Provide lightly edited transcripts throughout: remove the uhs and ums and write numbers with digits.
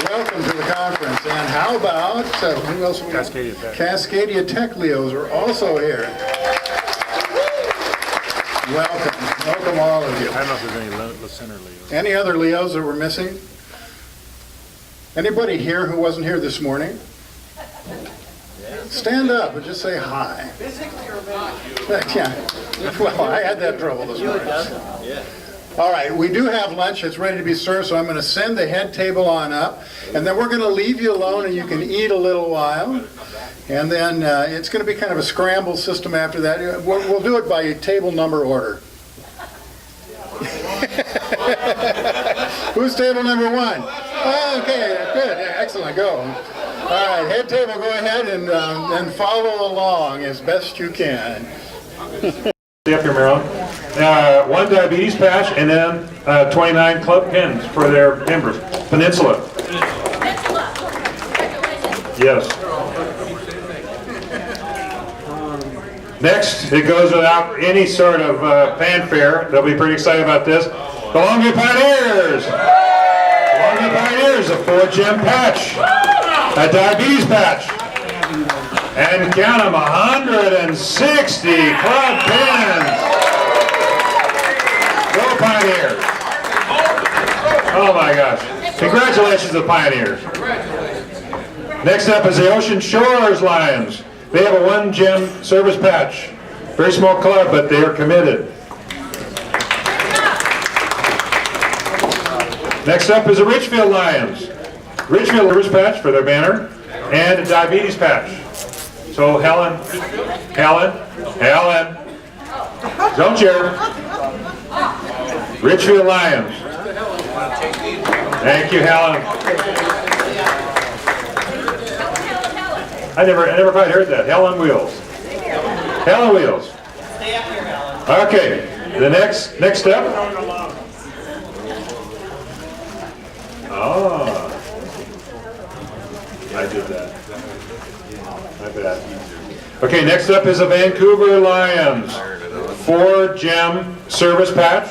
welcome to the conference. And how about, who else? Cascadia Tech. Cascadia Tech Leos are also here. Welcome. Welcome all of you. I don't know if there's any center Leos. Any other Leos that we're missing? Anybody here who wasn't here this morning? Stand up and just say hi. Yeah. Well, I had that trouble this morning. All right, we do have lunch. It's ready to be served, so I'm going to send the head table on up, and then we're going to leave you alone, and you can eat a little while. And then it's going to be kind of a scramble system after that. We'll do it by table number order. Who's table number one? Oh, okay, good, excellent, go. All right, head table, go ahead and follow along as best you can. Stay up here, Marilyn. One diabetes patch and then 29 club pins for their members. Peninsula. Yes. Next, it goes without any sort of fanfare. They'll be pretty excited about this. The Longview Pioneers. Longview Pioneers, a 4-gem patch. A diabetes patch. And count them, 160 club pins. Go Pioneers. Oh my gosh. Congratulations to the Pioneers. Next up is the Ocean Shores Lions. They have a 1-gem service patch. Very small club, but they are committed. Next up is the Richfield Lions. Richfield service patch for their banner and a diabetes patch. So Helen, don't cheer. Richfield Lions. Thank you, Helen. I never quite heard that. Helen Wheels. Helen Wheels. Okay, the next step. Oh, I did that. My bad. Okay, next up is the Vancouver Lions. 4-gem service patch,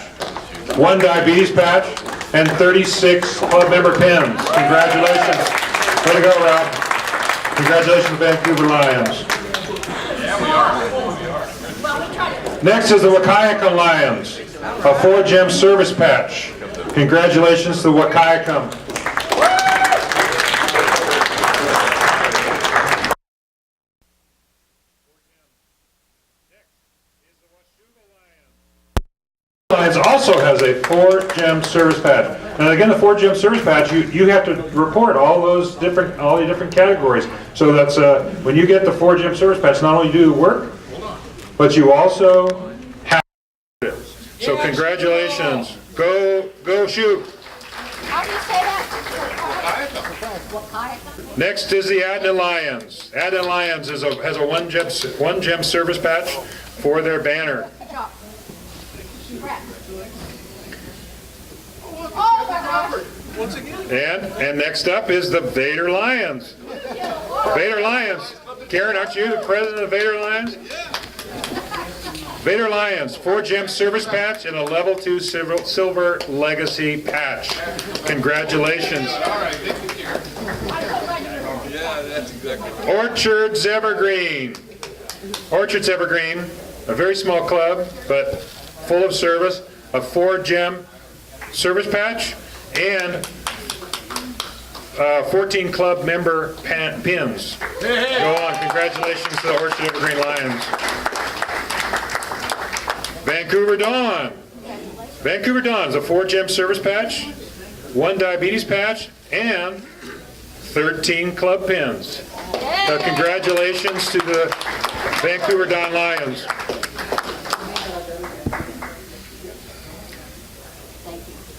1 diabetes patch, and 36 club member pins. Congratulations. Way to go, Rob. Congratulations, Vancouver Lions. Next is the Wahkiakum Lions, a 4-gem service patch. Congratulations to Wahkiakum. Lions also has a 4-gem service patch. Now again, the 4-gem service patch, you have to report all the different categories. So that's when you get the 4-gem service patch, not only do you work, but you also have it. So congratulations. Go shoot. How do you say that? Next is the Adnan Lions. Adnan Lions has a 1-gem service patch for their banner. Good job. Oh my gosh. And next up is the Vader Lions. Vader Lions. Karen, aren't you the president of Vader Lions? Vader Lions, 4-gem service patch and a level 2 silver legacy patch. Congratulations. Orchards Evergreen. Orchards Evergreen, a very small club, but full of service, a 4-gem service patch, and 14 club member pins. Go on, congratulations to the Orchard Evergreen Lions. Vancouver Dawn. Vancouver Dawn's a 4-gem service patch, 1 diabetes patch, and 13 club pins. Congratulations to the Vancouver Dawn Lions.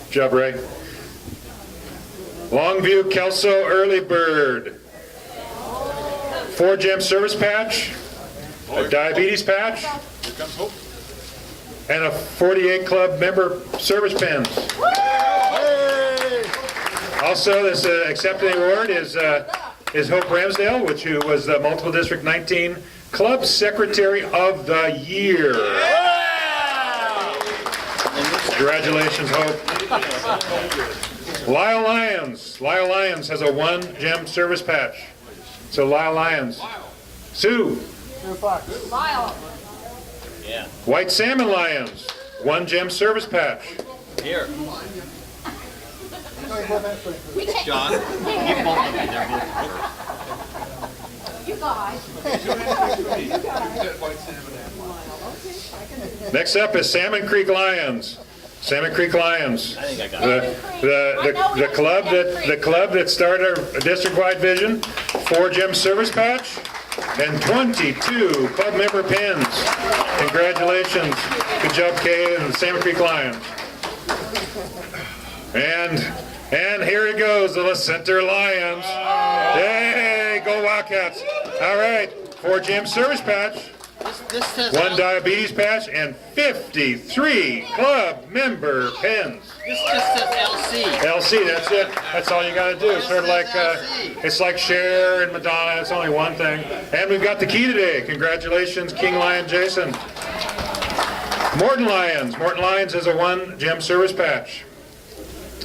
Good job, Ray. Longview Kelso Early Bird. 4-gem service patch, a diabetes patch, and a 48 club member service pins. Also, this accepting award is Hope Ramsdale, who was the Multiple District 19 Club Secretary of the Year. Congratulations, Hope. Lyle Lyons. Lyle Lyons has a 1 gem service patch. So Lyle Lyons. Sue. Lyle. White Salmon Lions, 1 gem service patch. Here, We take, John, you both of me, they're both. you guys. Next up is Salmon Creek Lions. Salmon Creek Lions. I think I got The, the club that started a district-wide vision, 4 gem service patch, and 22 club member pins. Congratulations. Good job, Kay and the Salmon Creek Lions. And here it goes, the La Center Lions. Hey, go Wildcats. All right, 4 gem service patch, This says 1 diabetes patch, and 53 club member pins. This just says LC. LC, that's it. That's all you got to do. Sort of like, it's like Cher and Madonna. It's only one thing. And we've got the key today. Congratulations, King Lion Jason. Morton Lions. Morton Lions has a 1 gem service patch.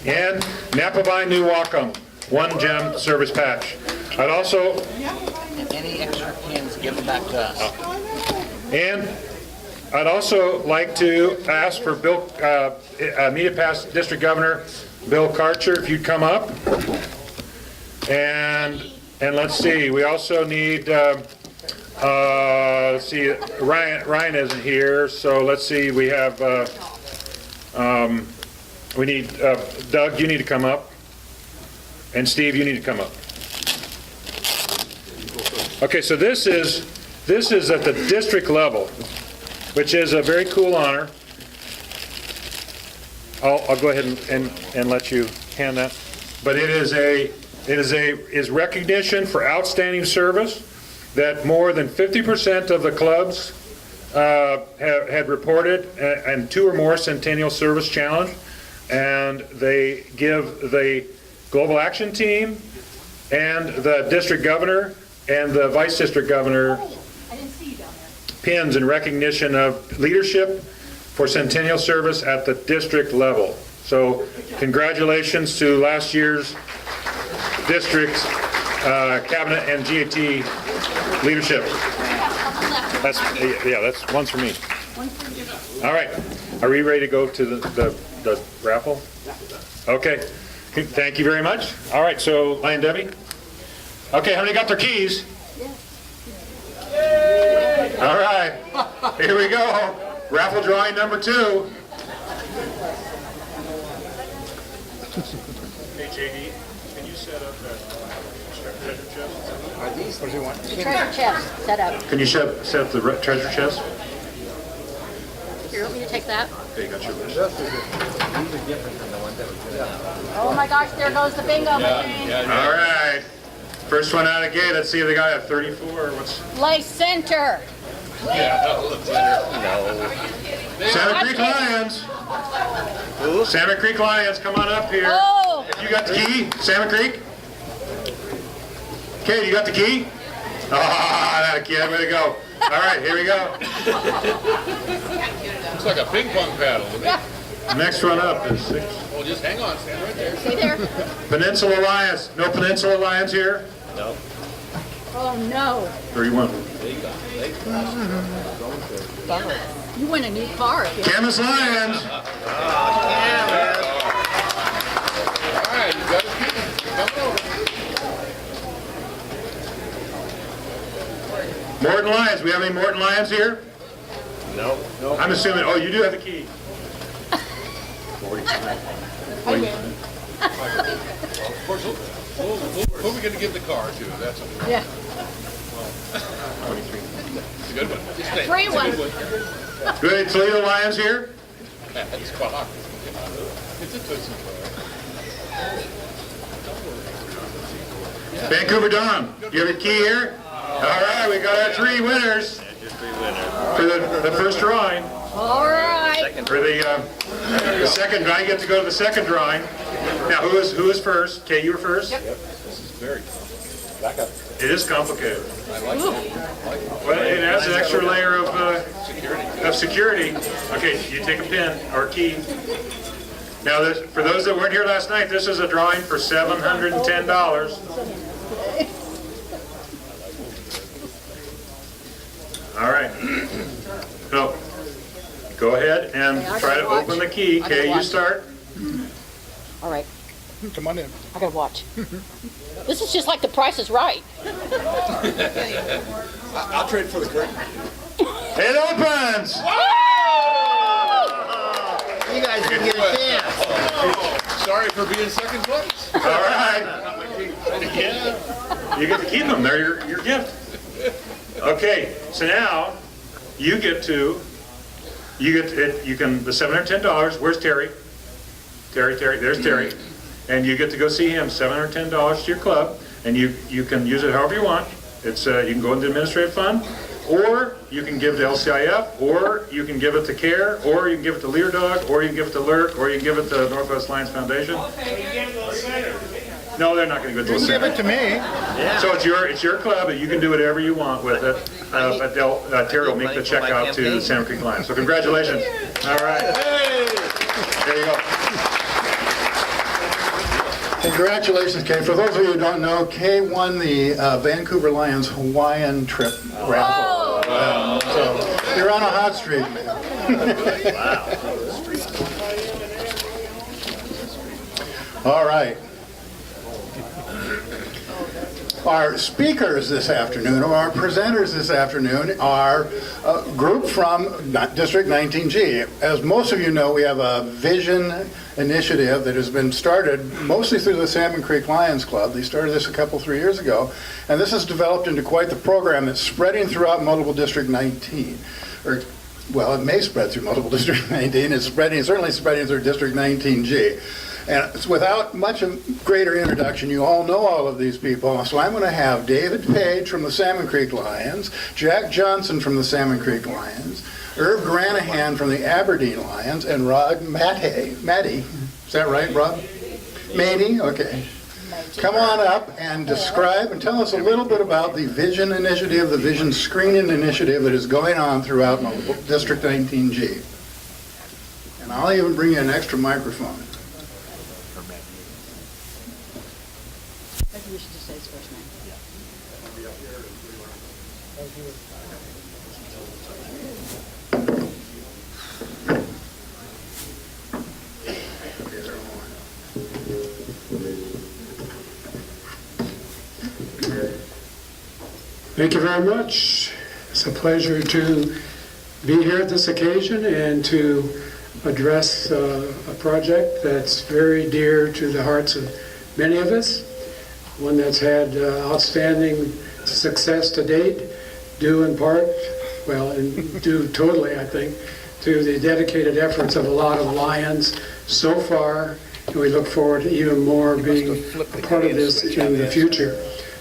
And Napa Vine New Wacom, 1 gem service patch. I'd also, And any extra pins, give them back to us. and I'd also like to ask for Bill, immediate past District Governor Bill Karcher, if you'd come up. And let's see, we also need, let's see, Ryan isn't here, so let's see, we have, we need, Doug, you need to come up. And Steve, you need to come up. Okay, so this is at the district level, which is a very cool honor. I'll go ahead and let you hand that. But it is recognition for outstanding service that more than 50% of the clubs had reported and 2 or more Centennial Service Challenge, and they give the Global Action Team and the district governor and the vice district governor I didn't see you down there. pins in recognition of leadership for Centennial Service at the district level. So congratulations to last year's district cabinet and GAT leadership. That's, yeah, that's one's for me. All right, are we ready to go to the raffle? Okay, thank you very much. All right, so Lion Debbie. Okay, how many got their keys? All right, here we go. Raffle drawing number 2. Hey, JD, can you set up that treasure chest? What do you want? The treasure chest set up. Can you set up the treasure chest? Here, want me to take that? Okay, you got your list. Oh my gosh, there goes the bingo machine. All right, first one out of the gate. Let's see if they got a 34 or what's. Play center. Salmon Creek Lions. Salmon Creek Lions, come on up here. Oh, You got the key, Salmon Creek? Okay, you got the key? Ah, that kid, way to go. All right, here we go. Looks like a ping pong paddle to me. Next one up is 6. Well, just hang on, stand right there. see there? Peninsula Lions. No Peninsula Lions here? Oh no. 31. You win a new car if you. Camas Lions. All right, you got his key. Come over. Morton Lions. We have any Morton Lions here? No. I'm assuming, oh, you do have the key. I win. Of course, who are we going to give the car to? That's a Yeah. good one. Just stay. 3-1. Good, Toledo Lions here? It's clock. It's a Tootsie car. Vancouver Dawn. You have a key here? All right, we got our 3 winners for the first drawing. All right. For the second, I get to go to the second drawing. Now, who is first? Okay, you were first? Yep. This is very It is complicated. Ooh. But it adds an extra layer of security. Okay, you take a pin or a key. Now, for those that weren't here last night, this is a drawing for $710. All right. So, go ahead and Okay, I try to gotta watch. open the key. I gotta Okay, you watch. start. All right, Come on in. I gotta watch. This is just like The Price is Right. I'll trade for the curtain. It opens! You guys didn't get a chance. Sorry for being second place. All right. You get to keep them. They're your gift. Okay, so now you get the $710. Where's Terry? Terry, there's Terry. And you get to go see him, $710 to your club, and you can use it however you want. It's you can go into administrative fund, or you can give to LCIF, or you can give it to CARE, or you can give it to Lear Dog, or you can give it to LIRC, or you can give it to Northwest Lions Foundation. No, they're not going to give it to the center. Give it to me. So it's your club, and you can do whatever you want with it. But Terry will make the check out to the Salmon Creek Lions. So congratulations. All right. There you go. Congratulations, Kay. For those of you who don't know, Kay won the Vancouver Lions Hawaiian trip raffle. So you're on a hot streak, man. All right. Our speakers this afternoon, or our presenters this afternoon, are a group from District 19G. As most of you know, we have a vision initiative that has been started mostly through the Salmon Creek Lions Club. They started this a couple, 3 years ago, and this has developed into quite the program that's spreading throughout multiple District 19. Well, it may spread through multiple District 19. It's certainly spreading through District 19G. And it's without much of greater introduction, you all know all of these people. So I'm going to have David Page from the Salmon Creek Lions, Jack Johnson from the Salmon Creek Lions, Irv Granahan from the Aberdeen Lions, and Rod Matty. Is that right, Rod? Matty? Okay. Come on up and describe and tell us a little bit about the Vision Initiative, the Vision Screening Initiative that is going on throughout District 19G. And I'll even bring you an extra microphone. Maybe we should just say his first name. Thank you very much. It's a pleasure to be here at this occasion and to address a project that's very dear to the hearts of many of us, one that's had outstanding success to date, due in part, well, and due totally, I think, to the dedicated efforts of a lot of Lions so far, and we look forward to even more being a part of this in the future.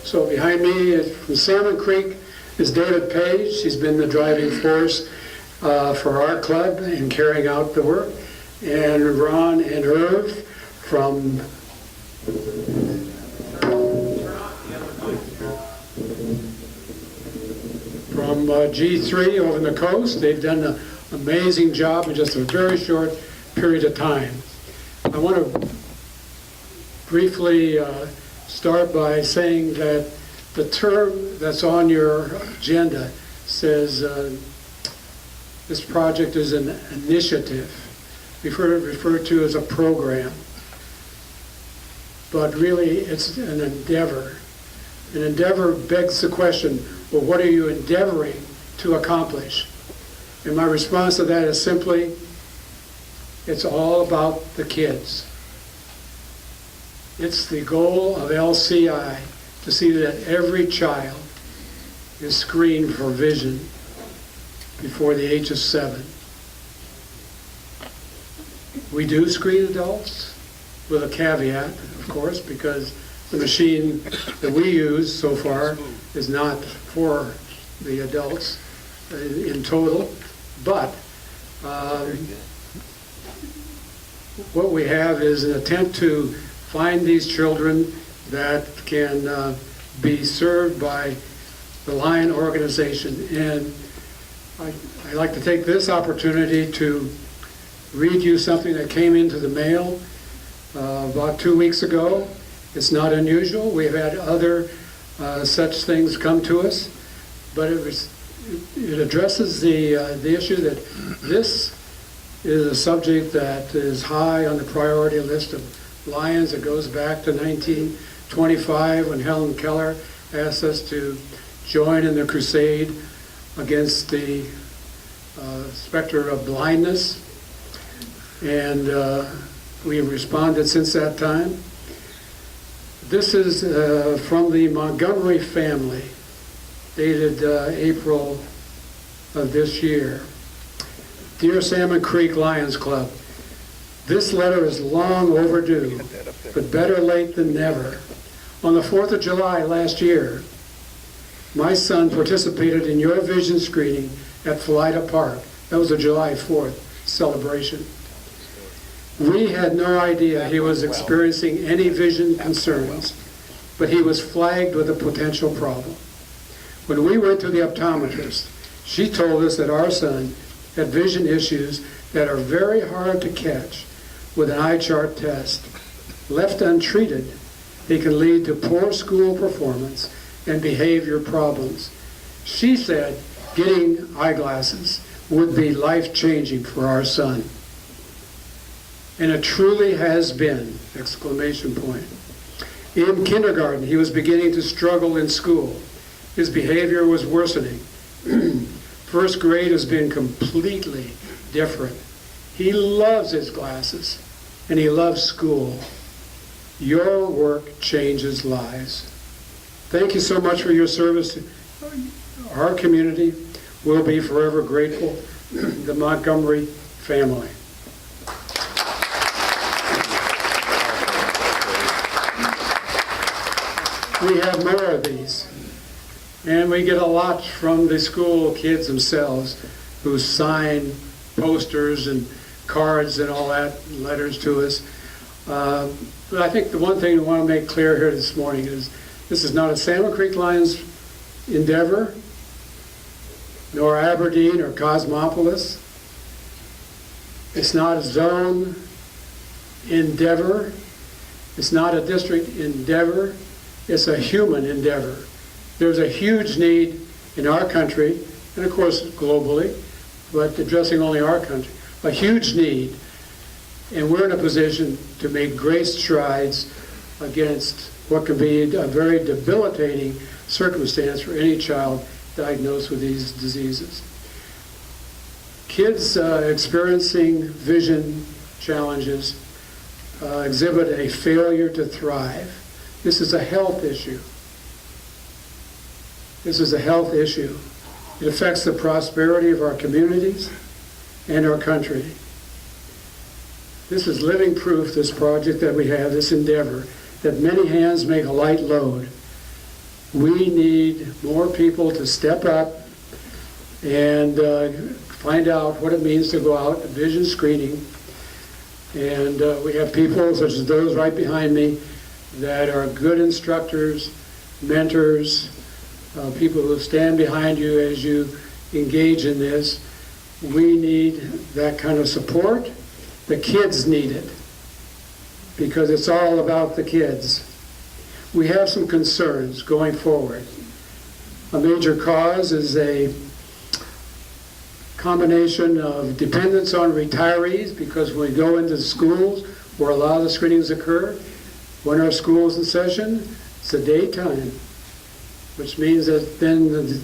So behind me from Salmon Creek is David Page. He's been the driving force for our club in carrying out the work. And Ron and Irv from G3 over on the coast. They've done an amazing job in just a very short period of time. I want to briefly start by saying that the term that's on your agenda says this project is an initiative. We've heard it referred to as a program, but really it's an endeavor. An endeavor begs the question, well, what are you endeavoring to accomplish? And my response to that is simply, it's all about the kids. It's the goal of LCI to see that every child is screened for vision before the age of 7. We do screen adults with a caveat, of course, because the machine that we use so far is not for the adults in total, but what we have is an attempt to find these children that can be served by the Lion organization. And I'd like to take this opportunity to read you something that came into the mail about 2 weeks ago. It's not unusual. We've had other such things come to us, but it addresses the issue that this is a subject that is high on the priority list of Lions. It goes back to 1925 when Helen Keller asked us to join in the crusade against the specter of blindness, and we have responded since that time. This is from the Montgomery family, dated April of this year. Dear Salmon Creek Lions Club, this letter is long overdue, but better late than never. On the 4th of July last year, my son participated in your vision screening at Philida Park. That was a July 4th celebration. We had no idea he was experiencing any vision concerns, but he was flagged with a potential problem. When we went to the optometrist, she told us that our son had vision issues that are very hard to catch with an eye chart test. Left untreated, they can lead to poor school performance and behavior problems. She said getting eyeglasses would be life-changing for our son. And it truly has been, exclamation point. In kindergarten, he was beginning to struggle in school. His behavior was worsening. First grade has been completely different. He loves his glasses, and he loves school. Your work changes lives. Thank you so much for your service to our community. We'll be forever grateful. The Montgomery family. We have more of these. And we get a lot from the school kids themselves who sign posters and cards and all that, letters to us. But I think the one thing I want to make clear here this morning is this is not a Salmon Creek Lions endeavor, nor Aberdeen or Cosmopolis. It's not a zone endeavor. It's not a district endeavor. It's a human endeavor. There's a huge need in our country, and of course globally, but addressing only our country, a huge need, and we're in a position to make great strides against what could be a very debilitating circumstance for any child diagnosed with these diseases. Kids experiencing vision challenges exhibit a failure to thrive. This is a health issue. This is a health issue. It affects the prosperity of our communities and our country. This is living proof, this project that we have, this endeavor, that many hands make a light load. We need more people to step up and find out what it means to go out vision screening. And we have people such as those right behind me that are good instructors, mentors, people who stand behind you as you engage in this. We need that kind of support. The kids need it because it's all about the kids. We have some concerns going forward. A major cause is a combination of dependence on retirees, because when we go into schools where a lot of the screenings occur, when our school's in session, it's a daytime, which means that then the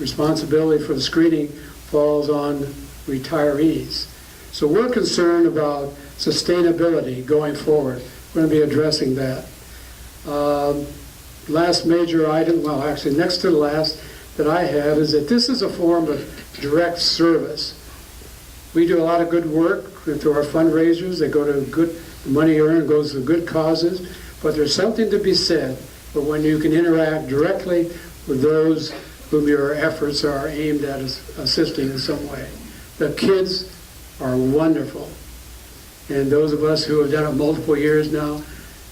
responsibility for the screening falls on retirees. So we're concerned about sustainability going forward. We're going to be addressing that. Last major item, well actually next to the last that I have, is that this is a form of direct service. We do a lot of good work through our fundraisers. They go to good, the money earned goes to good causes, but there's something to be said for when you can interact directly with those whom your efforts are aimed at assisting in some way. The kids are wonderful. And those of us who have done it multiple years now,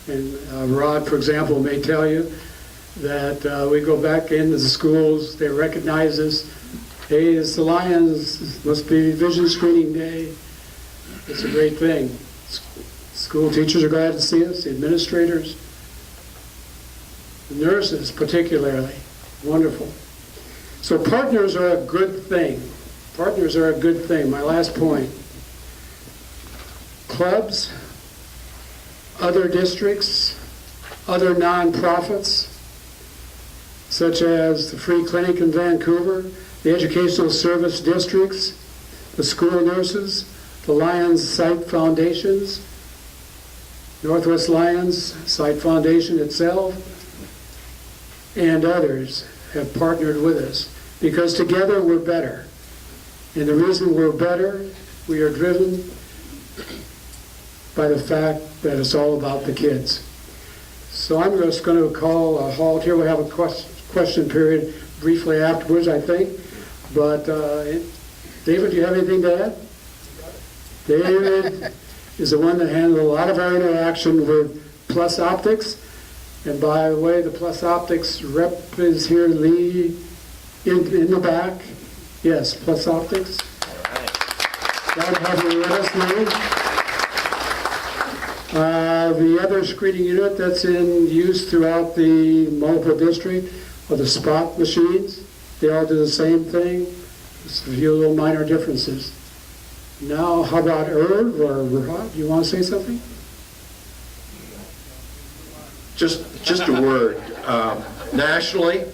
and Rod, for example, may tell you that we go back into the schools, they recognize us. Hey, it's the Lions, it must be vision screening day. It's a great thing. School teachers are glad to see us, the administrators, the nurses particularly, wonderful. So partners are a good thing. Partners are a good thing. My last point. Clubs, other districts, other nonprofits, such as the Free Clinic in Vancouver, the Educational Service Districts, the school nurses, the Lions Site Foundations, Northwest Lions Site Foundation itself, and others have partnered with us because together we're better. And the reason we're better, we are driven by the fact that it's all about the kids. So I'm just going to call a halt here. We'll have a question period briefly afterwards, I think. But David, do you have anything to add? David is the one that handled a lot of our interaction with Plus Optics. And by the way, the Plus Optics rep is here, Lee, in the back. Yes, Plus Optics. Glad to have you with us, Lee. The other screening unit that's in use throughout the multiple district are the spot machines. They all do the same thing. Just a few little minor differences. Now, how about Irv or Rod? Do you want to say something? Just a word. Nationally,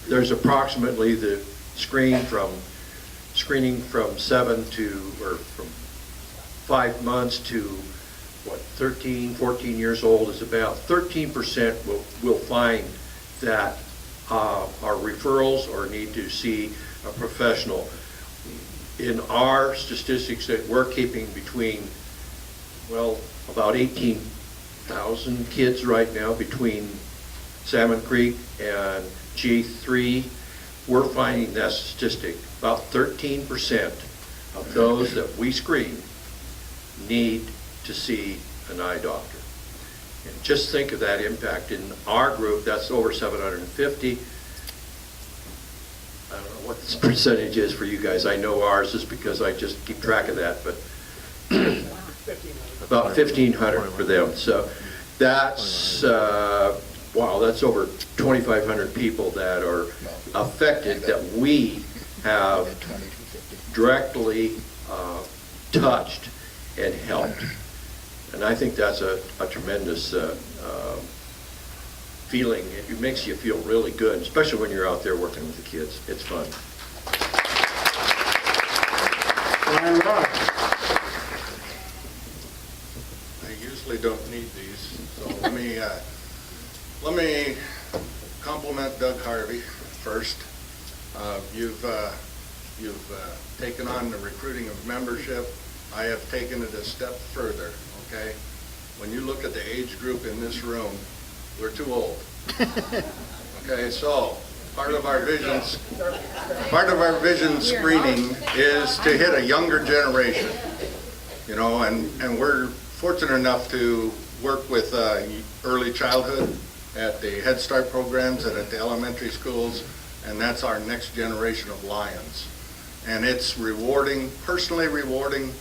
there's approximately the screening from 7 to, or from 5 months to, 13, 14 years old is about 13% will find that are referrals or need to see a professional. In our statistics that we're keeping between, about 18,000 kids right now between Salmon Creek and G3, we're finding that statistic. About 13% of those that we screen need to see an eye doctor. And just think of that impact. In our group, that's over 750. I don't know what this percentage is for you guys. I know ours is because I just keep track of that, but about 1,500 for them. So that's, wow, that's over 2,500 people that are affected that we have directly touched and helped. And I think that's a tremendous feeling. It makes you feel really good, especially when you're out there working with the kids. It's fun. I usually don't need these, so let me compliment Doug Harvey first. You've taken on the recruiting of membership. I have taken it a step further, okay? When you look at the age group in this room, we're too old. Okay, so part of our vision screening is to hit a younger generation, you know, and we're fortunate enough to work with early childhood at the Head Start programs and at the elementary schools, and that's our next generation of Lions. And it's rewarding, personally rewarding,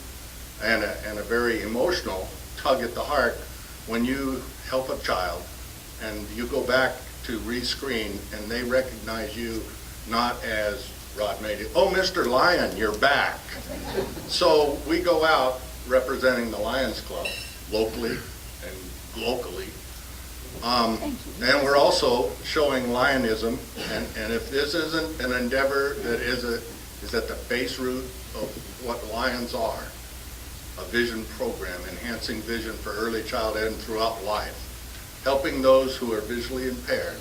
and a very emotional tug at the heart when you help a child and you go back to rescreen and they recognize you not as Rod made it, oh, Mr. Lion, you're back. So we go out representing the Lions Club locally and locally. And we're also showing Lionism, and if this isn't an endeavor that is at the base root of what Lions are, a vision program, enhancing vision for early childhood and throughout life, helping those who are visually impaired.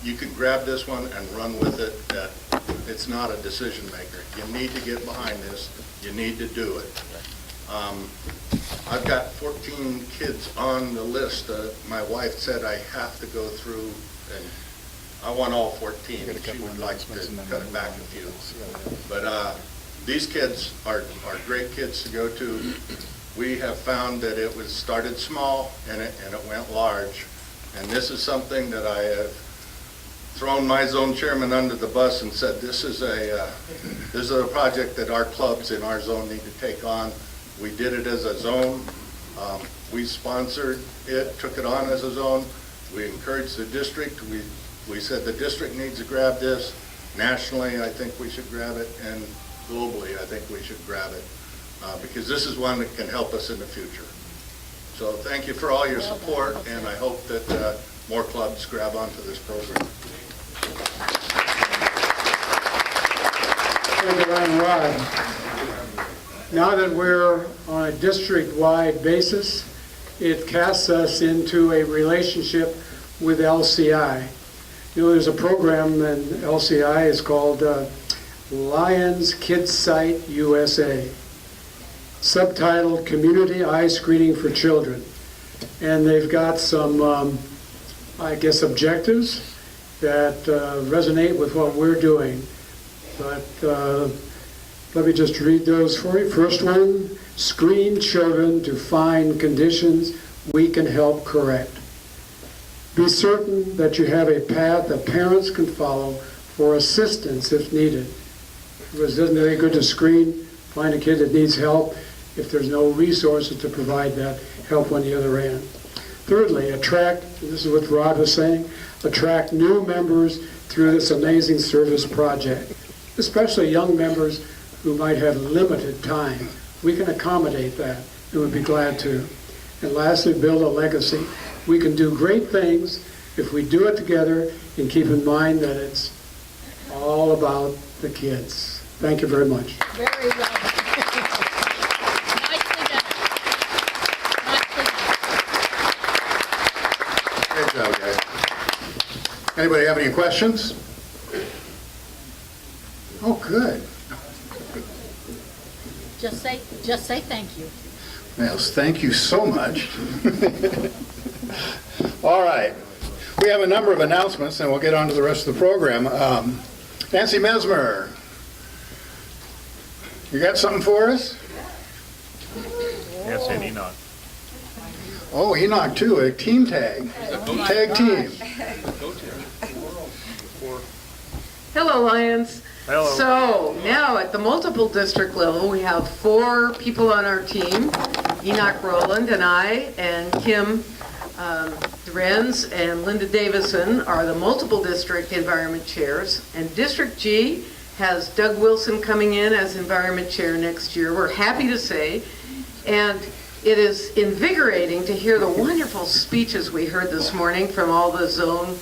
You can grab this one and run with it. It's not a decision maker. You need to get behind this. You need to do it. I've got 14 kids on the list. My wife said I have to go through, and I want all 14. She would like to cut it back a few. But these kids are great kids to go to. We have found that it was started small and it went large. And this is something that I have thrown my zone chairman under the bus and said, this is a project that our clubs in our zone need to take on. We did it as a zone. We sponsored it, took it on as a zone. We encouraged the district. We said the district needs to grab this. Nationally, I think we should grab it, and globally, I think we should grab it, because this is one that can help us in the future. So thank you for all your support, and I hope that more clubs grab onto this program. Thank you, Rod. Now that we're on a district-wide basis, it casts us into a relationship with LCI. You know, there's a program in LCI, it's called Lions Kids Site USA, subtitled Community Eye Screening for Children. And they've got some, I guess, objectives that resonate with what we're doing. But let me just read those for you. First one, screen children to find conditions we can help correct. Be certain that you have a path that parents can follow for assistance if needed. Because isn't it very good to screen, find a kid that needs help if there's no resources to provide that help on the other end. Thirdly, attract, and this is what Rod was saying, attract new members through this amazing service project, especially young members who might have limited time. We can accommodate that, and we'd be glad to. And lastly, build a legacy. We can do great things if we do it together and keep in mind that it's all about the kids. Thank you very much. Very well. Nicely done. Nicely done. Great job, guys. Anybody have any questions? Oh, good. Just say thank you. Yes, thank you so much. All right. We have a number of announcements, and we'll get on to the rest of the program. Nancy Mesmer, you got something for us? Yes, and Enoch. Oh, Enoch too, a team tag. Tag team. Hello, Lions. Hello. So now at the multiple district level, we have 4 people on our team, Enoch Rowland and I, and Kim Drenz and Linda Davison are the multiple district environment chairs. And District G has Doug Wilson coming in as environment chair next year, we're happy to say. And it is invigorating to hear the wonderful speeches we heard this morning from all the zone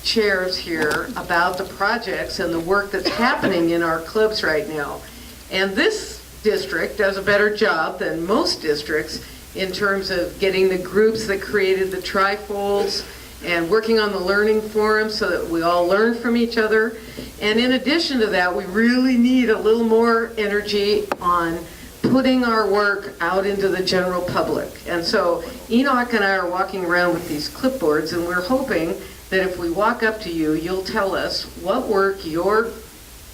chairs here about the projects and the work that's happening in our clubs right now. And this district does a better job than most districts in terms of getting the groups that created the trifolds and working on the learning forums so that we all learn from each other. And in addition to that, we really need a little more energy on putting our work out into the general public. And so Enoch and I are walking around with these clipboards, and we're hoping that if we walk up to you, you'll tell us what work your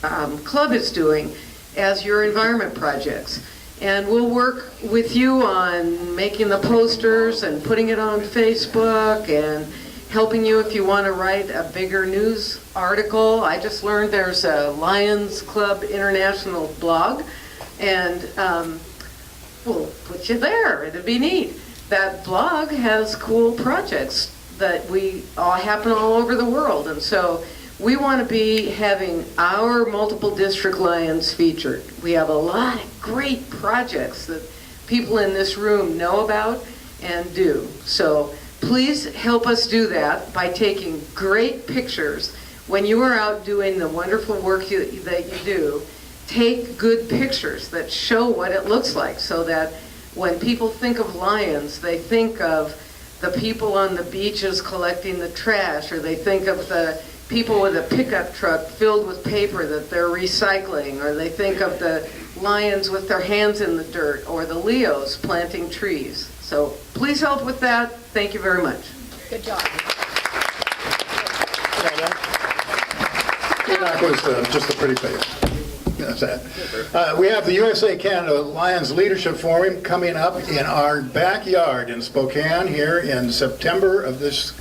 club is doing as your environment projects. And we'll work with you on making the posters and putting it on Facebook and helping you if you want to write a bigger news article. I just learned there's a Lions Club International blog, and we'll put you there. It'd be neat. That blog has cool projects that we all happen all over the world, and so we want to be having our multiple district Lions featured. We have a lot of great projects that people in this room know about and do. So please help us do that by taking great pictures. When you are out doing the wonderful work that you do, take good pictures that show what it looks like so that when people think of Lions, they think of the people on the beaches collecting the trash, or they think of the people with a pickup truck filled with paper that they're recycling, or they think of the Lions with their hands in the dirt, or the Leos planting trees. So please help with that. Thank you very much. Good job. Enoch was just a pretty face. does that. We have the USA Canada Lions Leadership Forum coming up in our backyard in Spokane here in September of this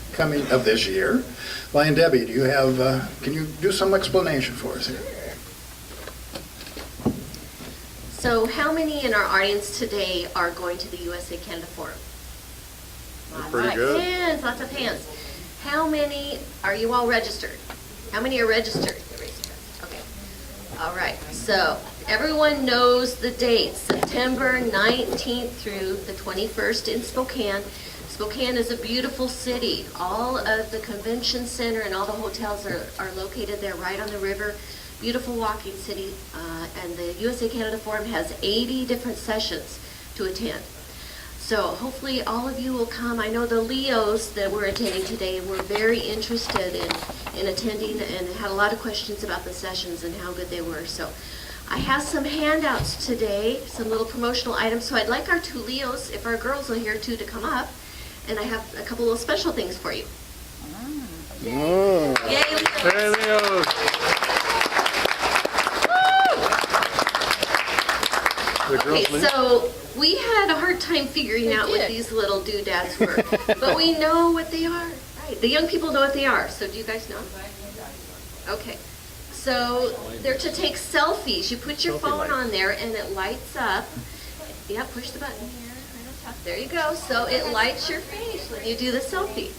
year. Lion Debbie, do you have? Can you do some explanation for us here? So how many in our audience today are going to the USA Canada Forum? Pretty good. Hands, lots of hands. How many, are you all registered? How many are registered? Okay. All right. So everyone knows the dates, September 19th through the 21st in Spokane. Spokane is a beautiful city. All of the convention center and all the hotels are located there right on the river. Beautiful walking city. And the USA Canada Forum has 80 different sessions to attend. So hopefully all of you will come. I know the Leos that we're attending today were very interested in attending and had a lot of questions about the sessions and how good they were. So I have some handouts today, some little promotional items. So I'd like our two Leos, if our girls are here too, to come up. And I have a couple of special things for you. Oh. Yay, Leos. Hey, Leos. The girls Okay, leave? so we had a hard time figuring out what these little doodads were, but we know what they are. Right, the young people know what they are. So do you guys know? Okay, so they're to take selfies. You put your phone on there and it lights up. Yeah, push the button here. Right on top. There you go. So it lights your face when you do the selfie.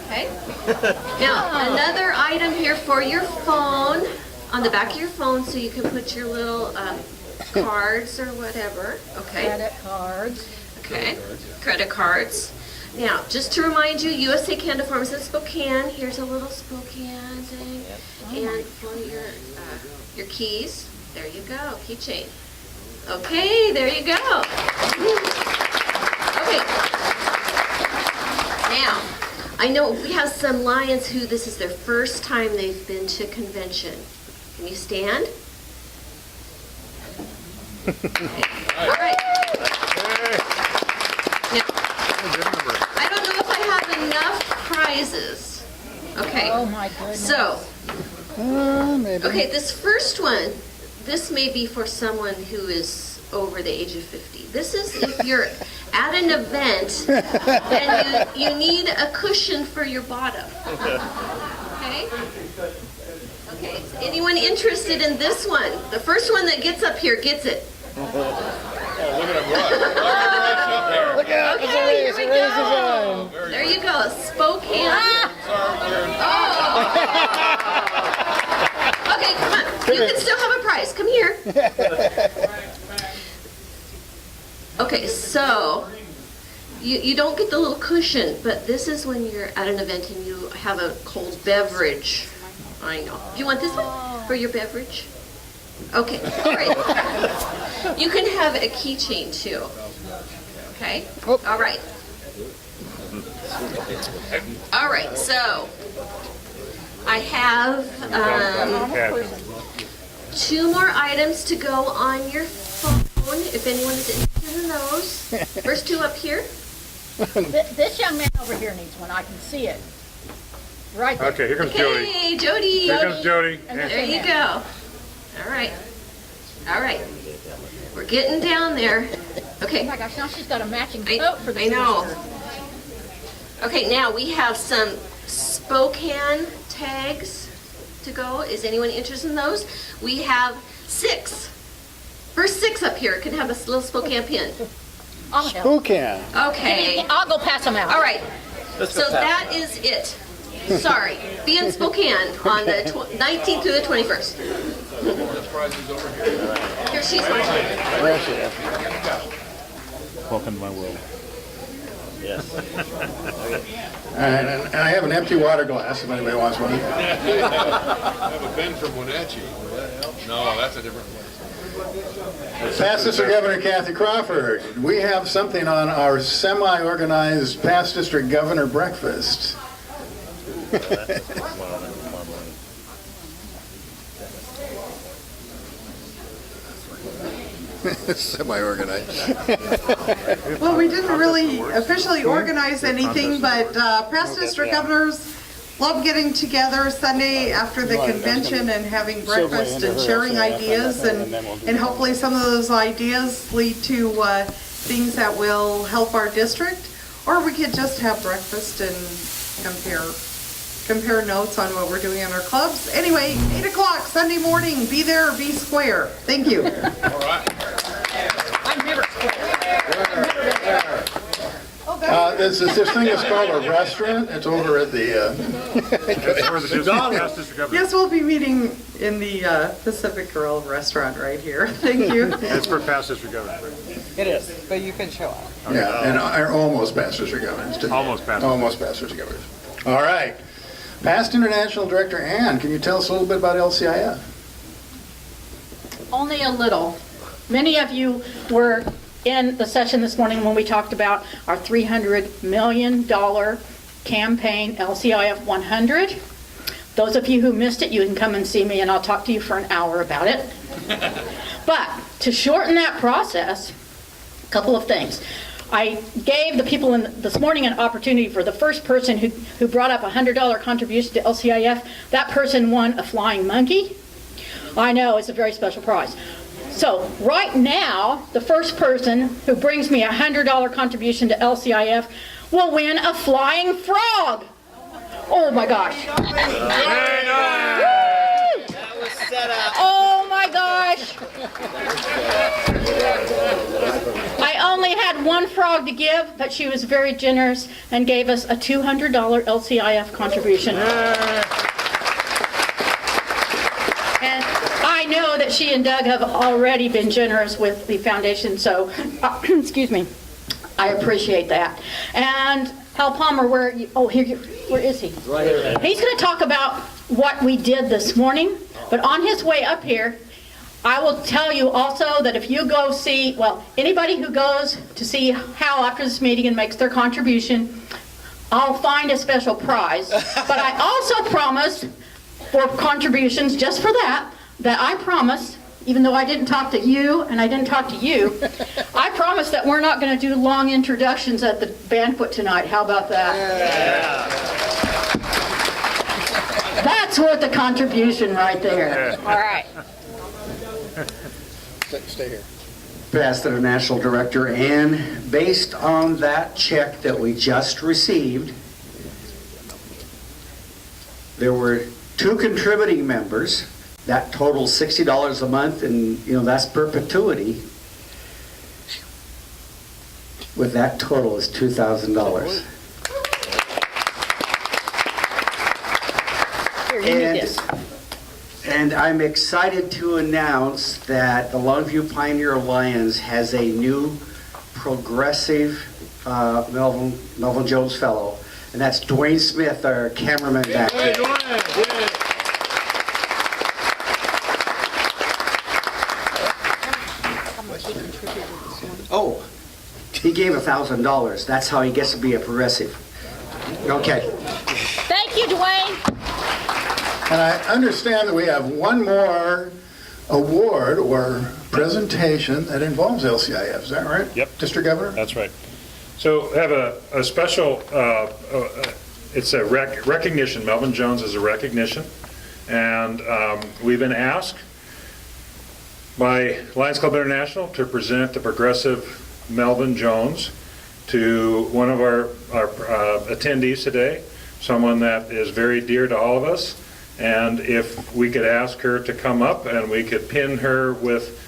Okay. Now another item here for your phone, on the back of your phone, so you can put your little cards or whatever. Okay. Credit cards. Okay. Credit cards. Now, just to remind you, USA Canada Forum is in Spokane. Here's a little Spokane thing. And for your keys, there you go, keychain. Okay, there you go. Okay. Now, I know we have some Lions who this is their first time they've been to convention. Can you stand? Okay. All right. Now, I don't know if I have enough prizes. Okay. Oh, my goodness. So, okay, this first one, this may be for someone who is over the age of 50. This is if you're at an event and you need a cushion for your bottom. Okay? Okay, is anyone interested in this one? The first one that gets up here gets it. Okay, here we go. There you go, Spokane. Oh. Okay, come on. You can still have a prize. Come here. Okay, so you don't get the little cushion, but this is when you're at an event and you have a cold beverage. I know. Do you want this one for your beverage? Okay, all right. You can have a keychain too. Okay? All right. All right, so I have 2 more items to go on your phone, if anyone is interested in those. First 2 up here. This young man over here needs one. I can see it. Right there. Okay, here comes Jody. Hey, Jody. Here comes Jody. And There you go. All right. All right. We're getting down there. Oh Okay. my gosh, now she's got a matching coat for the I know. sister. Okay, now we have some Spokane tags to go. Is anyone interested in those? We have 6. First 6 up here can have a little Spokane pin. I'll help. Who can? Okay. I'll go pass them out. All right. So that is it. Sorry. Be in Spokane on the 19th through the 21st. Here, she's watching. Welcome to my world. And I have an empty water glass if anybody wants one. I have a Ben from Wenatchee. No, that's a different place. Past District Governor Kathy Crawford, we have something on our semi-organized Past District Governor breakfast. Semi-organized. Well, we didn't really officially organize anything, but past district governors love getting together Sunday after the convention and having breakfast and sharing ideas, and hopefully some of those ideas lead to things that will help our district, or we could just have breakfast and compare notes on what we're doing in our clubs. Anyway, 8 o'clock Sunday morning, be there or be square. Thank you. All right. I'm never This thing is called a restaurant. It's over at the, That's where the past district governor. Yes, we'll be meeting in the Pacific Grill restaurant right here. Thank you. That's for past district governor. It is, but you can show up. yeah, and our almost pastors are governors. too. Almost pastors. Almost pastors are governors. All right. Past International Director Ann, can you tell us a little bit about LCIF? Only a little. Many of you were in the session this morning when we talked about our $300 million campaign, LCIF 100. Those of you who missed it, you can come and see me and I'll talk to you for an hour about it. But to shorten that process, a couple of things. I gave the people this morning an opportunity for the first person who brought up a $100 contribution to LCIF. That person won a flying monkey. I know, it's a very special prize. So right now, the first person who brings me a $100 contribution to LCIF will win a flying frog. Oh my gosh. That was set up. Oh my gosh. I only had one frog to give, but she was very generous and gave us a $200 LCIF contribution. And I know that she and Doug have already been generous with the foundation, so, excuse me, I appreciate that. And Hal Palmer, where is he? Right here. He's going to talk about what we did this morning, but on his way up here, I will tell you also that if you go see, well, anybody who goes to see Hal after this meeting and makes their contribution, I'll find a special prize. But I also promise for contributions, just for that I promise, even though I didn't talk to you and I didn't talk to you, I promise that we're not going to do long introductions at the banquet tonight. How about that? Yeah. That's worth a contribution right there. All right. Stay here. Past International Director, and based on that check that we just received, there were 2 contributing members. That totals $60 a month, and that's perpetuity. With that total is $2,000. Here, you need this. And I'm excited to announce that the Longview Pioneer Alliance has a new progressive Melvin Jones Fellow, and that's Dwayne Smith, our cameraman back there. Oh, he gave $1,000. That's how he gets to be a progressive. Okay. Thank you, Dwayne. And I understand that we have one more award or presentation that involves LCIF. Is that right? Yep. District Governor? That's right. So I have a special, it's a recognition. Melvin Jones is a recognition. And we've been asked by Lions Club International to present the progressive Melvin Jones to one of our attendees today, someone that is very dear to all of us. And if we could ask her to come up and we could pin her with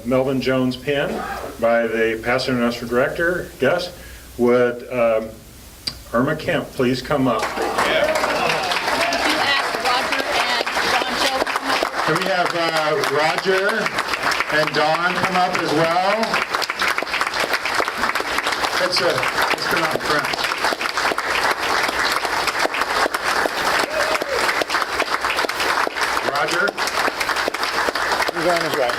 Melvin Jones pin by the past international director, guest, would Irma Kemp please come up? Can we have Roger and Dawn come up as well? Let's come out front. Roger? Who's on his right?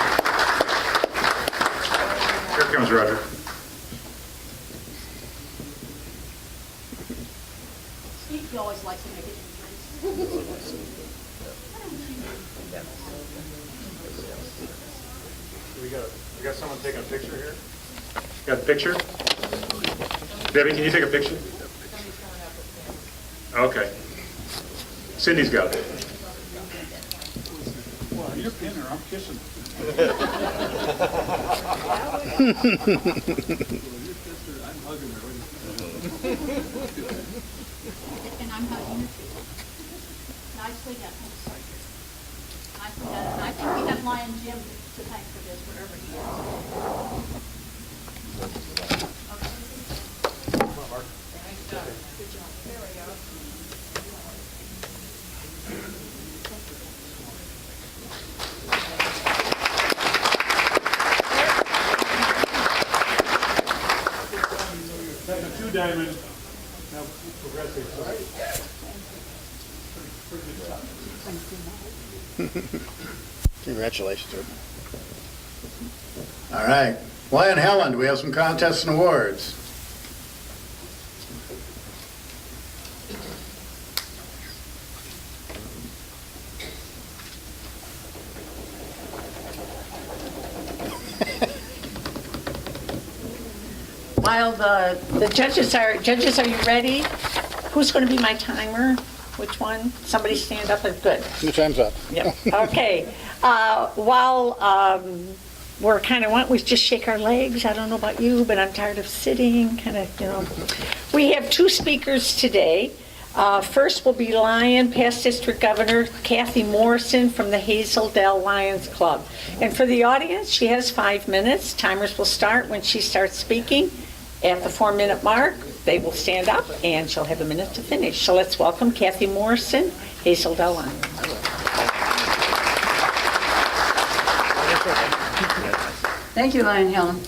Here comes Roger. Steve always likes to make it We got someone taking a picture here? Got a picture? Debbie, can you take a picture? Okay. Cindy's got it. Well, you're pinning her, I'm kissing And I'm hugging you too. Nicely done. Oh, sorry. Nicely done. And I think we have Lion Jim to thank for this, wherever he is. That's a 2-diamond. Now progressive. Congratulations, sir. All right. Lion Helen, do we have some contests and awards? While the judges are you ready? Who's going to be my timer? Which one? Somebody stand up. Good. Your time's up. Yep. Okay. While we're kind of, why don't we just shake our legs? I don't know about you, but I'm tired of sitting, kind of, you know. We have 2 speakers today. First will be Lion Past District Governor Kathy Morrison from the Hazeldale Lions Club. And for the audience, she has 5 minutes. Timers will start when she starts speaking. At the 4-minute mark, they will stand up and she'll have a minute to finish. So let's welcome Kathy Morrison, Hazeldale Lions. Thank you, Lion Helen.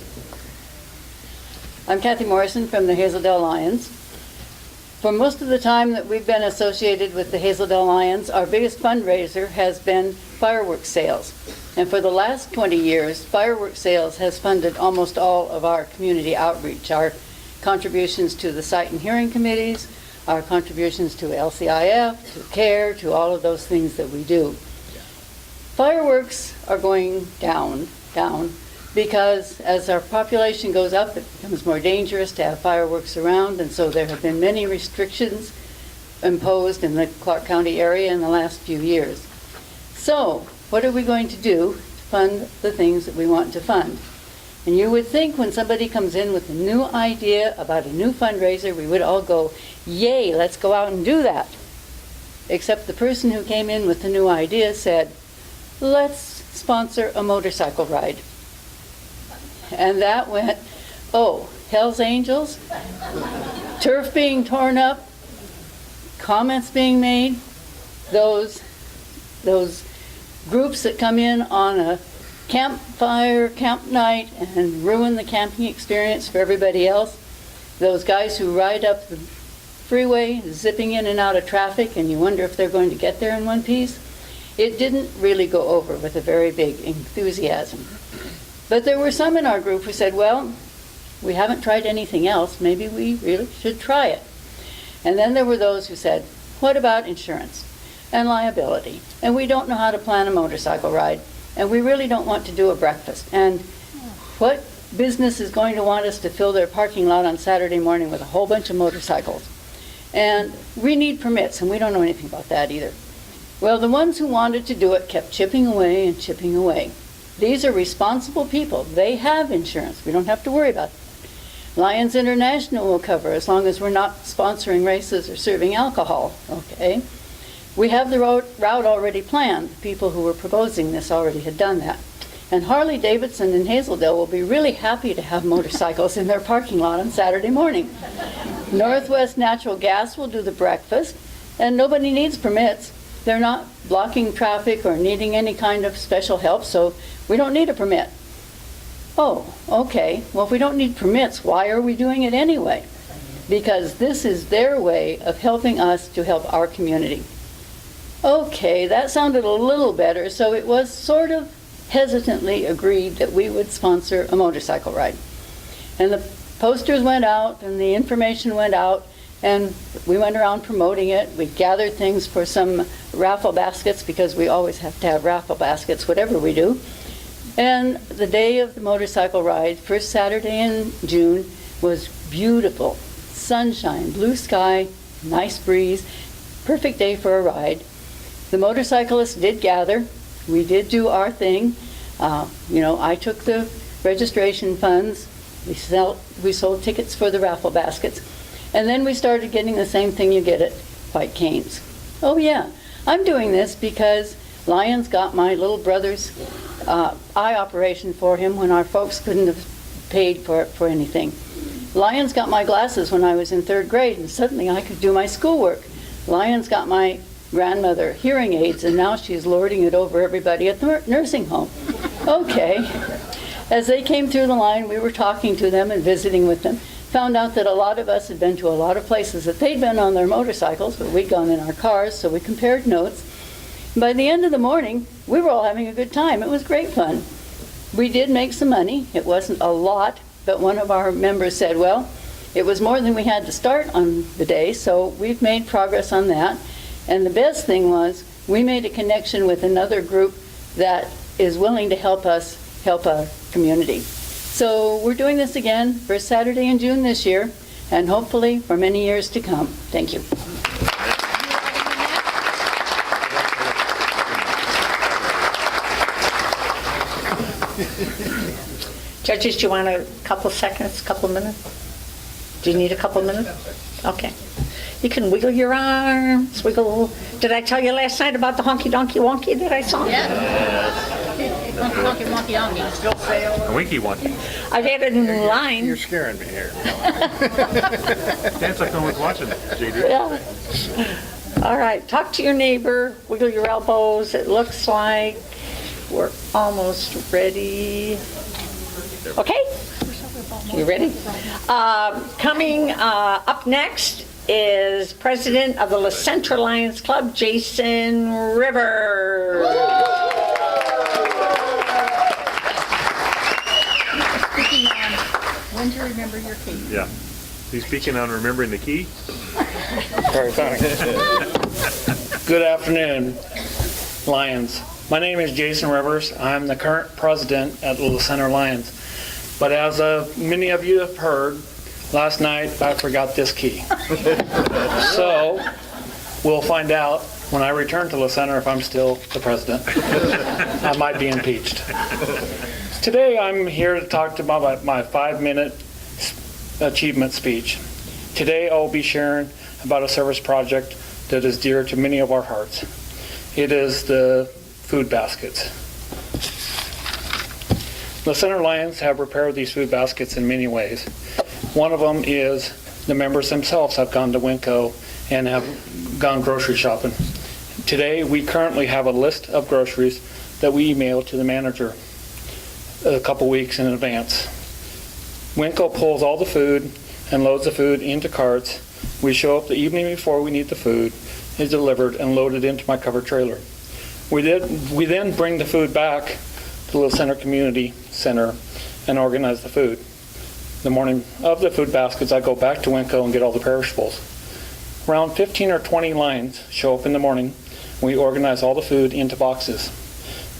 I'm Kathy Morrison from the Hazeldale Lions. For most of the time that we've been associated with the Hazeldale Lions, our biggest fundraiser has been fireworks sales. And for the last 20 years, fireworks sales has funded almost all of our community outreach, our contributions to the sight and hearing committees, our contributions to LCIF, to CARE, to all of those things that we do. Fireworks are going down, because as our population goes up, it becomes more dangerous to have fireworks around, and so there have been many restrictions imposed in the Clark County area in the last few years. So, what are we going to do to fund the things that we want to fund? And you would think when somebody comes in with a new idea about a new fundraiser, we would all go, yay, let's go out and do that. Except the person who came in with the new idea said, let's sponsor a motorcycle ride. And that went, oh, Hell's Angels, turf being torn up, comments being made, those groups that come in on a campfire, camp night, and ruin the camping experience for everybody else, those guys who ride up the freeway, zipping in and out of traffic, and you wonder if they're going to get there in one piece, it didn't really go over with a very big enthusiasm. But there were some in our group who said, well, we haven't tried anything else, maybe we really should try it. And then there were those who said, what about insurance and liability? And we don't know how to plan a motorcycle ride, and we really don't want to do a breakfast. And what business is going to want us to fill their parking lot on Saturday morning with a whole bunch of motorcycles? And we need permits, and we don't know anything about that either. Well, the ones who wanted to do it kept chipping away and chipping away. These are responsible people. They have insurance. We don't have to worry about it. Lions International will cover as long as we're not sponsoring races or serving alcohol, okay? We have the route already planned. People who were proposing this already had done that. And Harley Davidson in Hazeldale will be really happy to have motorcycles in their parking lot on Saturday morning. Northwest Natural Gas will do the breakfast, and nobody needs permits. They're not blocking traffic or needing any kind of special help, so we don't need a permit. Oh, okay. Well, if we don't need permits, why are we doing it anyway? Because this is their way of helping us to help our community. Okay, that sounded a little better, so it was sort of hesitantly agreed that we would sponsor a motorcycle ride. And the posters went out and the information went out, and we went around promoting it. We gathered things for some raffle baskets, because we always have to have raffle baskets, whatever we do. And the day of the motorcycle ride, first Saturday in June, was beautiful. Sunshine, blue sky, nice breeze. perfect day for a ride. The motorcyclists did gather. We did do our thing. I took the registration funds. We sold tickets for the raffle baskets. And then we started getting the same thing you get at White Canes. Oh yeah, I'm doing this because Lions got my little brother's eye operation for him when our folks couldn't have paid for anything. Lions got my glasses when I was in 3rd grade, and suddenly I could do my schoolwork. Lions got my grandmother hearing aids, and now she's lording it over everybody at the nursing home. Okay. As they came through the line, we were talking to them and visiting with them. Found out that a lot of us had been to a lot of places that they'd been on their motorcycles, but we'd gone in our cars, so we compared notes. By the end of the morning, we were all having a good time. It was great fun. We did make some money. It wasn't a lot, but one of our members said, well, it was more than we had to start on the day, so we've made progress on that. And the best thing was we made a connection with another group that is willing to help us help a community. So we're doing this again first Saturday in June this year, and hopefully for many years to come. Thank you. Judges, do you want a couple seconds, couple minutes? Do you need a couple minutes? Okay. You can wiggle your arms, wiggle. Did I tell you last night about the honky donkey wonky that I saw? Yeah. Honky donkey wonky wonky. Still fail. A winky wonky. I've added a new line. You're scaring me here. Dance like no one's watching, JD. Yeah. All right, talk to your neighbor, wiggle your elbows. It looks like we're almost ready. Okay? You ready? Coming up next is President of the La Centra Lions Club, Jason Rivers. Speaking on when to remember your key. Yeah. He's speaking on remembering the key. Very funny. Good afternoon, Lions. My name is Jason Rivers. I'm the current president at the La Centra Lions. But as many of you have heard, last night I forgot this key. So we'll find out when I return to La Centra if I'm still the president. I might be impeached. Today I'm here to talk about my 5-minute achievement speech. Today I'll be sharing about a service project that is dear to many of our hearts. It is the food baskets. The Centra Lions have prepared these food baskets in many ways. One of them is the members themselves have gone to Winco and have gone grocery shopping. Today, we currently have a list of groceries that we email to the manager a couple weeks in advance. Winco pulls all the food and loads the food into carts. We show up the evening before we need the food, is delivered and loaded into my covered trailer. We then bring the food back to the La Centra Community Center and organize the food. The morning of the food baskets, I go back to Winco and get all the perishables. Around 15 or 20 lines show up in the morning. We organize all the food into boxes.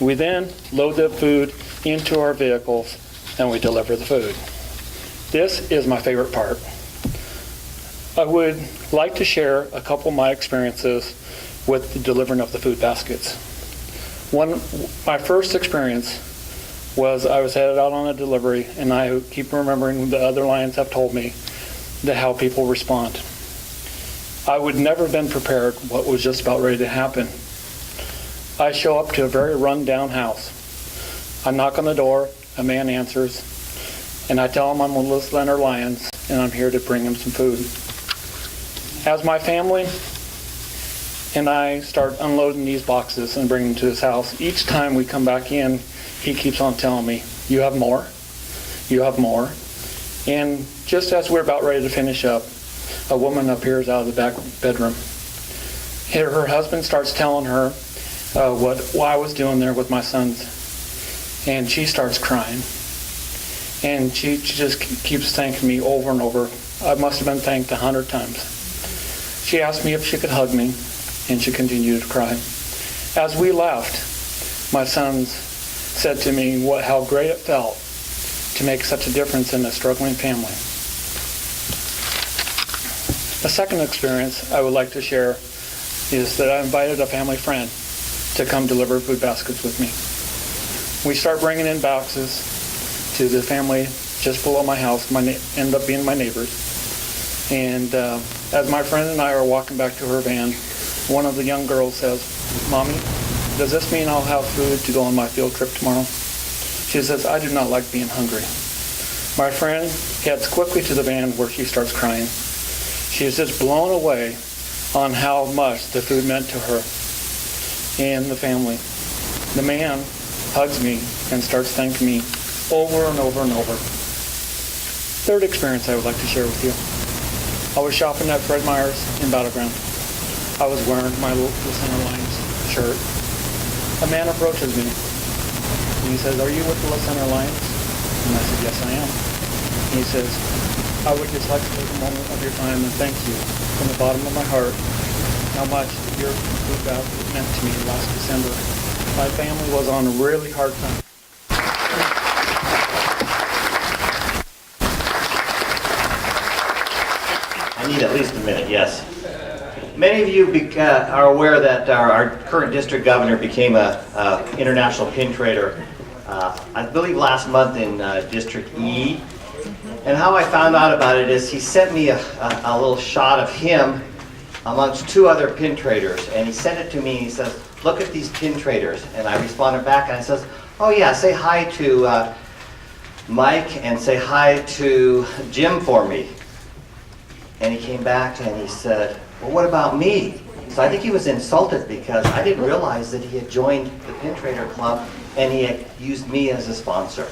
We then load the food into our vehicles and we deliver the food. This is my favorite part. I would like to share a couple of my experiences with the delivering of the food baskets. My first experience was I was headed out on a delivery, and I keep remembering the other Lions have told me how people respond. I would never have been prepared what was just about ready to happen. I show up to a very run-down house. I knock on the door, a man answers, and I tell him I'm with the La Centra Lions, and I'm here to bring him some food. As my family and I start unloading these boxes and bringing them to his house, each time we come back in, he keeps on telling me, you have more, you have more. And just as we're about ready to finish up, a woman appears out of the back bedroom. Her husband starts telling her what I was doing there with my sons. And she starts crying. And she just keeps thanking me over and over. I must have been thanked 100 times. She asked me if she could hug me, and she continued to cry. As we left, my sons said to me how great it felt to make such a difference in a struggling family. The second experience I would like to share is that I invited a family friend to come deliver food baskets with me. We start bringing in boxes to the family just below my house, end up being my neighbors. And as my friend and I are walking back to her van, one of the young girls says, "Mommy, does this mean I'll have food to go on my field trip tomorrow?" She says, "I do not like being hungry." My friend heads quickly to the van where she starts crying. She is just blown away on how much the food meant to her and the family. The man hugs me and starts thanking me over and over and over. Third experience I would like to share with you. I was shopping at Fred Meyer's in Battleground. I was wearing my little Center Lines shirt. A man approaches me and he says, "Are you with the Center Lines?" And I said, "Yes, I am." And he says, "I would just like to take a moment of your time and thank you from the bottom of my heart how much your food basket meant to me last December. My family was on a really hard time." I need at least a minute, yes. Many of you are aware that our current district governor became a international pin trader, I believe last month in District E. And how I found out about it is he sent me a little shot of him amongst two other pin traders, and he sent it to me and he says, "Look at these pin traders." And I responded back and I says, "Oh yeah, say hi to Mike and say hi to Jim for me." And he came back and he said, "Well, what about me?" So I think he was insulted because I didn't realize that he had joined the Pin Trader Club and he had used me as a sponsor.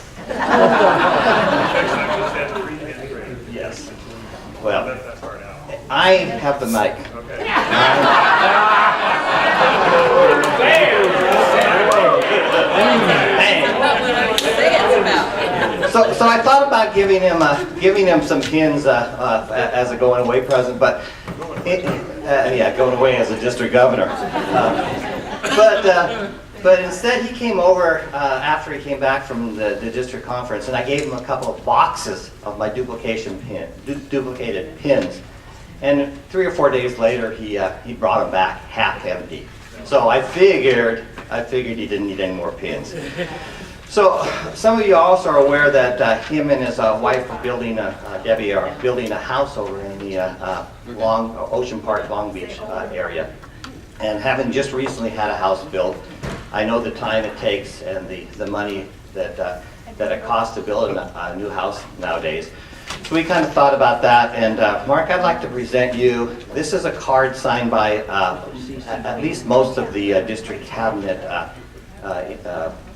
Yes. Well, I have the mic. So I thought about giving him some pins as a going away present, but going away as a district governor. But instead he came over after he came back from the district conference, and I gave him a couple of boxes of my duplicated pins. And 3 or 4 days later, he brought them back half empty. So I figured he didn't need any more pins. So some of you also are aware that him and his wife are building Debbie are building a house over in the Ocean Park, Long Beach area. And having just recently had a house built, I know the time it takes and the money that it costs to build a new house nowadays. So we kind of thought about that, and Mark, I'd like to present you, this is a card signed by at least most of the district cabinet,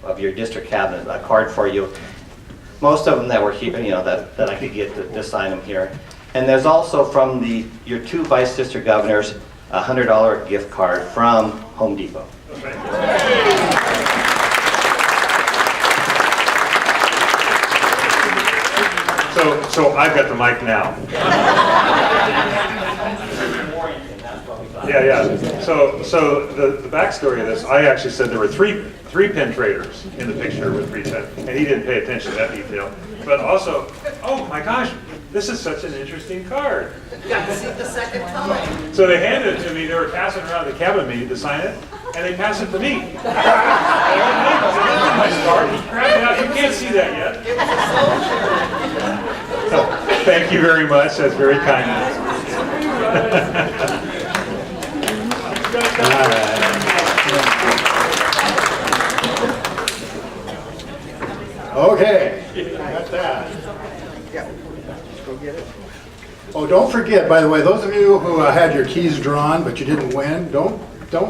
of your district cabinet, a card for you. Most of them that were here, that I could get to sign them here. And there's also from your two vice district governors, a $100 gift card from Home Depot. So I've got the mic now. Yeah. So the backstory of this, I actually said there were three pin traders in the picture with Rita, and he didn't pay attention to that detail. But also, oh my gosh, this is such an interesting card. Got to see it the second time. So they handed it to me. They were passing around the cabinet meeting to sign it, and they passed it to me. My card. He grabbed it out. You can't see that yet. So, thank you very much. That's very kind of you. Okay, got that. Go get it. Oh, don't forget, by the way, those of you who had your keys drawn but you didn't win, don't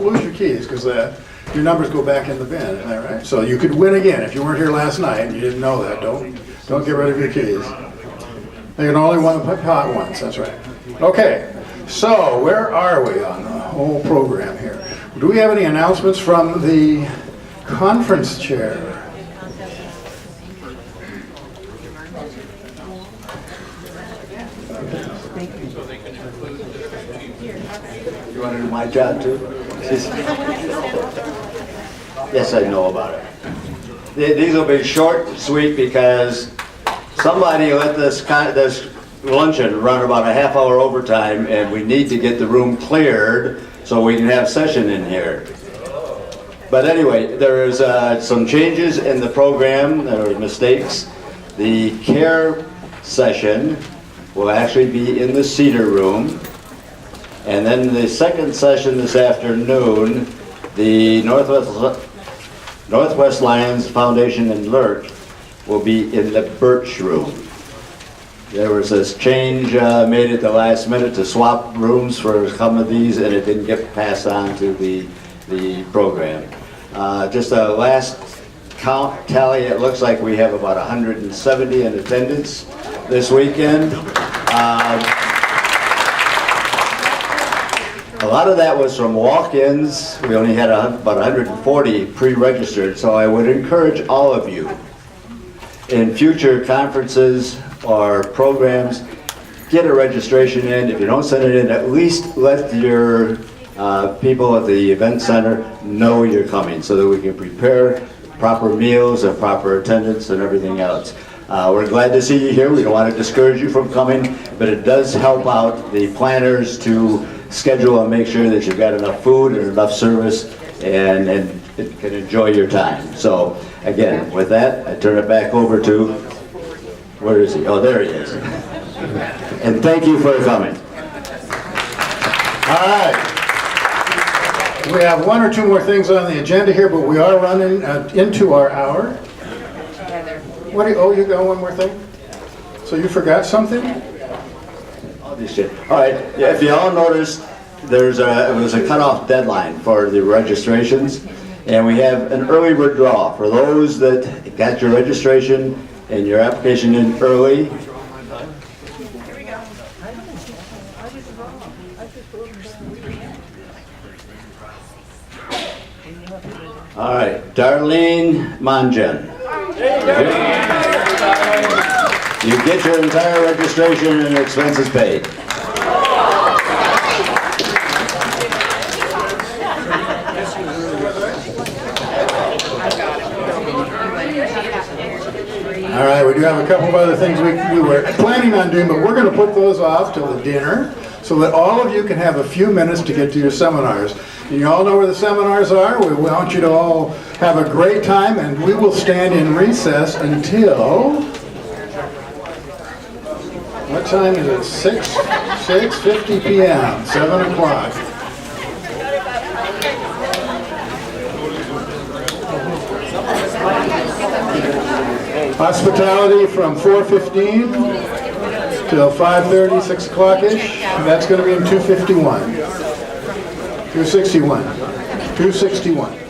lose your keys, because your numbers go back in the bin, isn't that right? So you could win again if you weren't here last night and you didn't know that. Don't get rid of your keys. You can only win the pot once, that's right. Okay, so where are we on the whole program here? Do we have any announcements from the conference chair? You want to do my job too? Yes, I know about it. These will be short and sweet because somebody let this luncheon run about a half-hour overtime, and we need to get the room cleared so we can have session in here. But anyway, there is some changes in the program. There were mistakes. The care session will actually be in the Cedar Room. And then the second session this afternoon, the Northwest Lions Foundation in Lurk will be in the Birch Room. There was this change made at the last minute to swap rooms for some of these, and it didn't get passed on to the program. Just a last count tally, it looks like we have about 170 in attendance this weekend. A lot of that was from walk-ins. We only had about 140 pre-registered, so I would encourage all of you in future conferences or programs, get a registration in. If you don't send it in, at least let your people at the event center know you're coming so that we can prepare proper meals and proper attendance and everything else. We're glad to see you here. We don't want to discourage you from coming, but it does help out the planners to schedule and make sure that you've got enough food and enough service and it can enjoy your time. So again, with that, I turn it back over to, where is he? Oh, there he is. And thank you for coming. All right. We have one or two more things on the agenda here, but we are running into our hour. What do you, oh, you got one more thing? So you forgot something? All right, yeah, if you all noticed, it was a cutoff deadline for the registrations, and we have an early withdrawal for those that got your registration and your application in early. All right, Darlene Mongen. You get your entire registration and expenses paid. All right, we do have a couple of other things we were planning on doing, but we're going to put those off till the dinner so that all of you can have a few minutes to get to your seminars. You all know where the seminars are. We want you to all have a great time, and we will stand in recess until, what time is it? 6:50 p.m., 7 o'clock. Hospitality from 4:15 till 5:30, 6 o'clock-ish. That's going to be in 261. 261.